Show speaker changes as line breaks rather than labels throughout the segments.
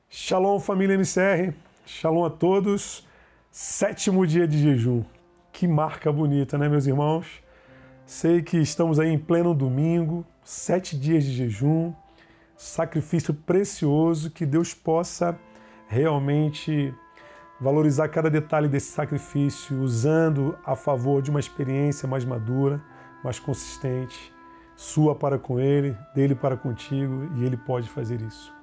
Shalom, família MCR, shalom a todos. 7º dia de jejum. Que marca bonita, né, meus irmãos? Sei que estamos aí em pleno domingo, 7 dias de jejum, sacrifício precioso, que Deus possa realmente valorizar cada detalhe desse sacrifício, usando a favor de uma experiência mais madura, mais consistente, sua para com Ele, dele para contigo, e Ele pode fazer isso.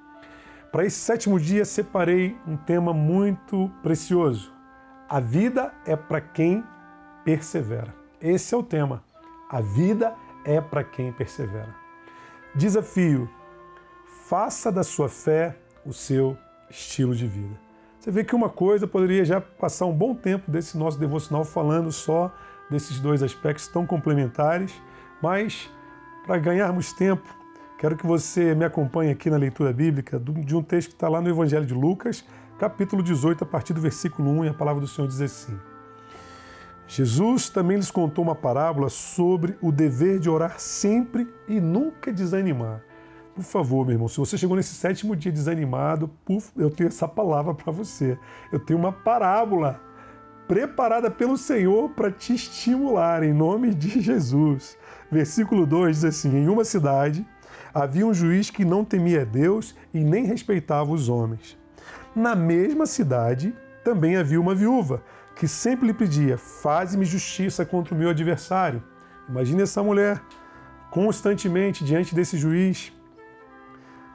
Para esse 7º dia, separei um tema muito precioso. A vida é para quem persevera. Esse é o tema. A vida é para quem persevera. Desafio: faça da sua fé o seu estilo de vida. Você vê que uma coisa poderia já passar um bom tempo desse nosso devocional falando só desses dois aspectos tão complementares, mas para ganharmos tempo, quero que você me acompanhe aqui na leitura bíblica de um texto que está lá no Evangelho de Lucas, capítulo 18, a partir do versículo 1, e a palavra do Senhor diz assim: Jesus também lhes contou uma parábola sobre o dever de orar sempre e nunca desanimar. Por favor, meu irmão, se você chegou nesse 7º dia desanimado, eu tenho essa palavra para você. Eu tenho uma parábola preparada pelo Senhor para te estimular, em nome de Jesus. Versículo 2 diz assim: em uma cidade havia um juiz que não temia Deus e nem respeitava os homens. Na mesma cidade também havia uma viúva que sempre lhe pedia: faze-me justiça contra o meu adversário. Imagine essa mulher constantemente diante desse juiz,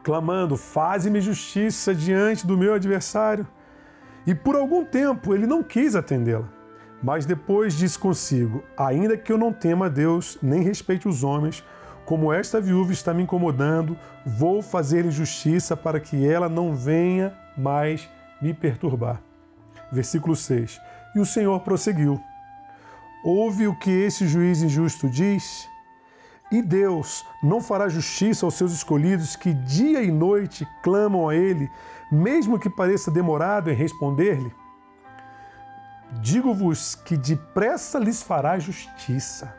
clamando: faze-me justiça diante do meu adversário. E por algum tempo ele não quis atendê-la. Mas depois disse consigo: ainda que eu não tema a Deus, nem respeite os homens, como esta viúva está me incomodando, vou fazer-lhe justiça para que ela não venha mais me perturbar. Versículo 6. E o Senhor prosseguiu: ouve o que esse juiz injusto diz? E Deus não fará justiça aos seus escolhidos que dia e noite clamam a Ele, mesmo que pareça demorado em responder-lhe? Digo-vos que depressa lhes fará justiça.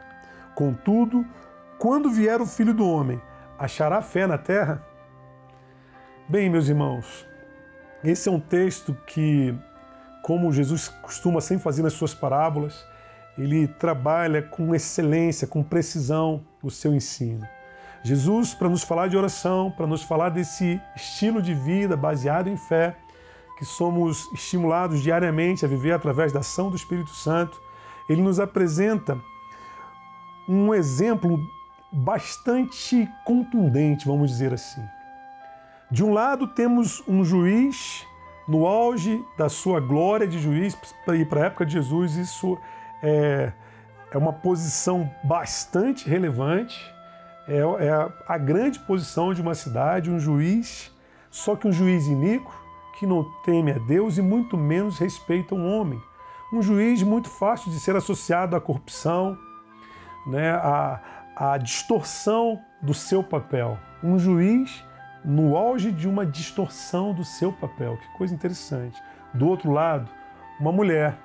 Contudo, quando vier o Filho do Homem, achará fé na terra? Bem, meus irmãos, esse é um texto que, como Jesus costuma sempre fazer nas suas parábolas, ele trabalha com excelência, com precisão o seu ensino. Jesus, para nos falar de oração, para nos falar desse estilo de vida baseado em fé, que somos estimulados diariamente a viver através da ação do Espírito Santo, ele nos apresenta um exemplo bastante contundente, vamos dizer assim. De um lado temos um juiz no auge da sua glória de juiz, e para a época de Jesus isso é uma posição bastante relevante, é a grande posição de uma cidade, um juiz, só que um juiz iníquo, que não teme a Deus e muito menos respeita um homem. Um juiz muito fácil de ser associado à corrupção, né, à distorção do seu papel. Um juiz no auge de uma distorção do seu papel. Que coisa interessante. Do outro lado, uma mulher,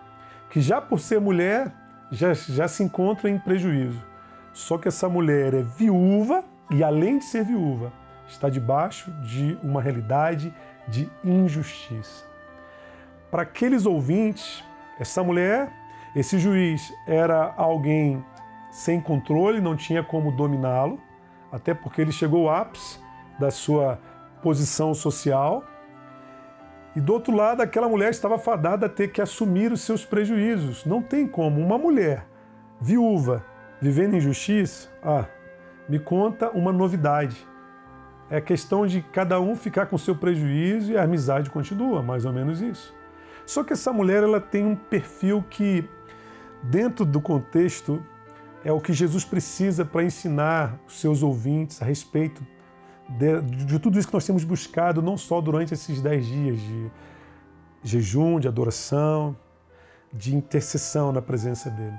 que já por ser mulher, já se encontra em prejuízo. Só que essa mulher é viúva e, além de ser viúva, está debaixo de uma realidade de injustiça. Para aqueles ouvintes, essa mulher, esse juiz, era alguém sem controle, não tinha como dominá-lo, até porque ele chegou ao ápice da sua posição social. E do outro lado, aquela mulher estava fadada a ter que assumir os seus prejuízos. Não tem como uma mulher viúva vivendo em injustiça. Me conta uma novidade. É questão de cada um ficar com o seu prejuízo e a amizade continua, mais ou menos isso. Só que essa mulher, ela tem um perfil que, dentro do contexto, é o que Jesus precisa para ensinar os seus ouvintes a respeito de tudo isso que nós temos buscado, não só durante esses 10 dias de jejum, de adoração, de intercessão na presença dele.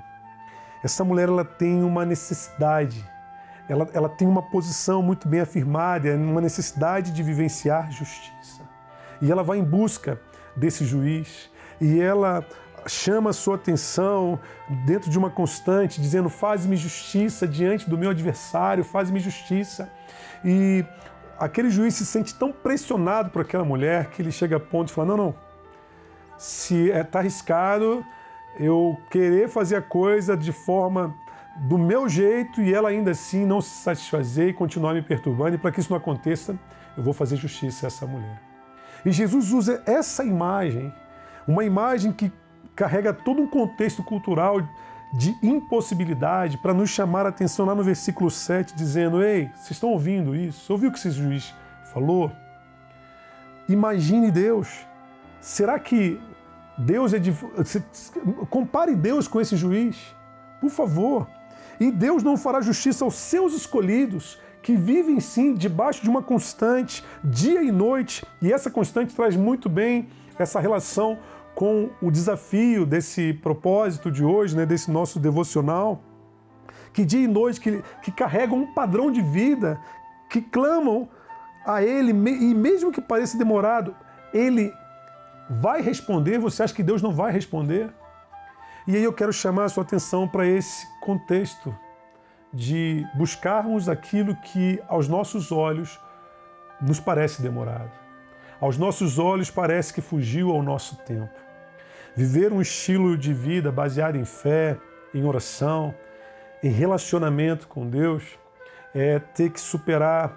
Essa mulher, ela tem uma necessidade, ela tem uma posição muito bem afirmada, uma necessidade de vivenciar justiça. E ela vai em busca desse juiz, e ela, chama a sua atenção dentro de uma constante, dizendo: faz-me justiça diante do meu adversário, faz-me justiça. E aquele juiz se sente tão pressionado por aquela mulher que ele chega a ponto de falar: não, se está arriscado eu querer fazer a coisa de forma do meu jeito e ela ainda assim não se satisfazer e continuar me perturbando, e para que isso não aconteça, eu vou fazer justiça a essa mulher. E Jesus usa essa imagem, uma imagem que carrega todo um contexto cultural de impossibilidade, para nos chamar a atenção lá no versículo 7, dizendo: ei, vocês estão ouvindo isso? Ouviu o que esse juiz falou? Imagine Deus. Será que Deus compare Deus com esse juiz? Por favor. E Deus não fará justiça aos seus escolhidos, que vivem sim debaixo de uma constante, dia e noite. E essa constante traz muito bem essa relação com o desafio desse propósito de hoje, né, desse nosso devocional, que dia e noite, que carregam um padrão de vida, que clamam a Ele, e mesmo que pareça demorado, Ele vai responder. Você acha que Deus não vai responder? E aí eu quero chamar a sua atenção para esse contexto de buscarmos aquilo que aos nossos olhos nos parece demorado. Aos nossos olhos parece que fugiu ao nosso tempo. Viver um estilo de vida baseado em fé, em oração, em relacionamento com Deus, é ter que superar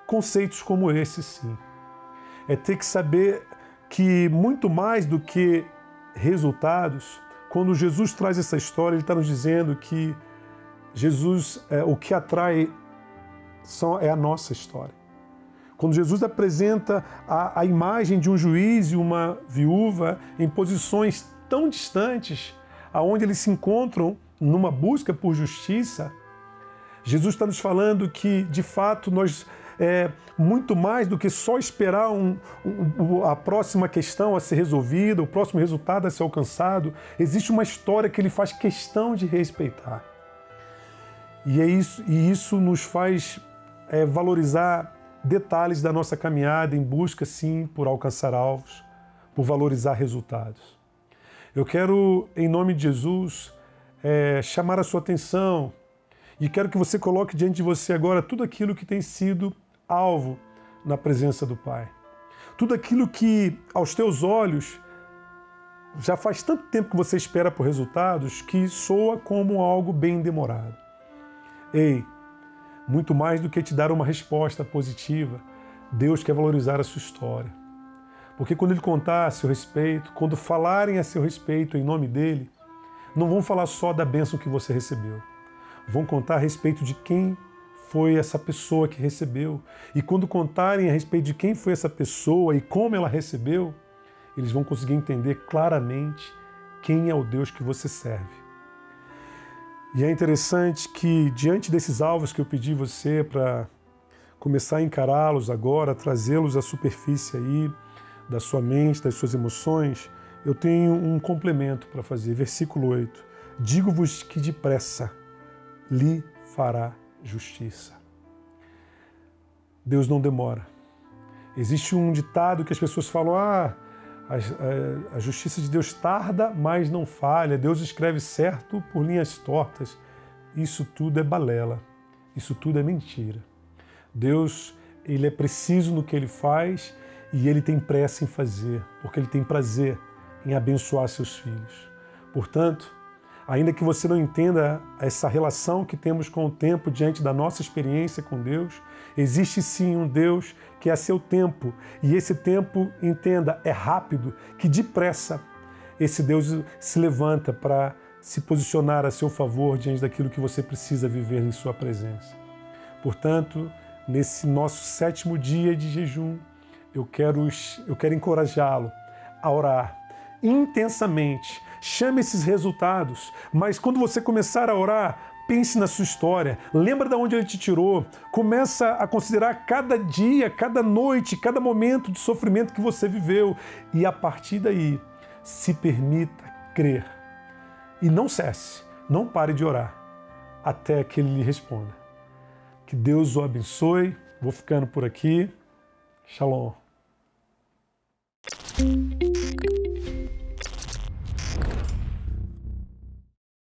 conceitos como esse, sim. É ter que saber que muito mais do que resultados, quando Jesus traz essa história, ele está nos dizendo que Jesus, o que atrai é a nossa história. Quando Jesus apresenta a imagem de um juiz e uma viúva em posições tão distantes, aonde eles se encontram numa busca por justiça, Jesus está nos falando que, de fato, nós muito mais do que só esperar a próxima questão a ser resolvida, o próximo resultado a ser alcançado, existe uma história que ele faz questão de respeitar. E isso nos faz valorizar detalhes da nossa caminhada em busca, sim, por alcançar alvos, por valorizar resultados. Eu quero, em nome de Jesus, chamar a sua atenção e quero que você coloque diante de você agora tudo aquilo que tem sido alvo na presença do Pai. Tudo aquilo que, aos teus olhos, já faz tanto tempo que você espera por resultados que soa como algo bem demorado. Ei, muito mais do que te dar uma resposta positiva, Deus quer valorizar a sua história. Porque quando Ele contar a seu respeito, quando falarem a seu respeito em nome dEle, não vão falar só da bênção que você recebeu. Vão contar a respeito de quem foi essa pessoa que recebeu. E quando contarem a respeito de quem foi essa pessoa e como ela recebeu, eles vão conseguir entender claramente quem é o Deus que você serve. E é interessante que, diante desses alvos que eu pedi você para começar a encará-los agora, trazê-los à superfície aí da sua mente, das suas emoções, eu tenho um complemento para fazer. Versículo 8. Digo-vos que depressa lhe fará justiça. Deus não demora. Existe um ditado que as pessoas falam: a justiça de Deus tarda, mas não falha. Deus escreve certo por linhas tortas. Isso tudo é balela. Isso tudo é mentira. Deus, Ele é preciso no que Ele faz e Ele tem pressa em fazer, porque Ele tem prazer em abençoar seus filhos. Portanto, ainda que você não entenda essa relação que temos com o tempo diante da nossa experiência com Deus, existe sim um Deus que é a seu tempo. E esse tempo, entenda, é rápido, que depressa esse Deus se levanta para se posicionar a seu favor diante daquilo que você precisa viver em sua presença. Portanto, nesse nosso 7º dia de jejum, eu quero encorajá-lo a orar intensamente. Chame esses resultados, mas quando você começar a orar, pense na sua história, lembra de onde Ele te tirou, começa a considerar cada dia, cada noite, cada momento de sofrimento que você viveu e a partir daí, se permita crer e não cesse, não pare de orar até que Ele lhe responda. Que Deus o abençoe, vou ficando por aqui. Shalom.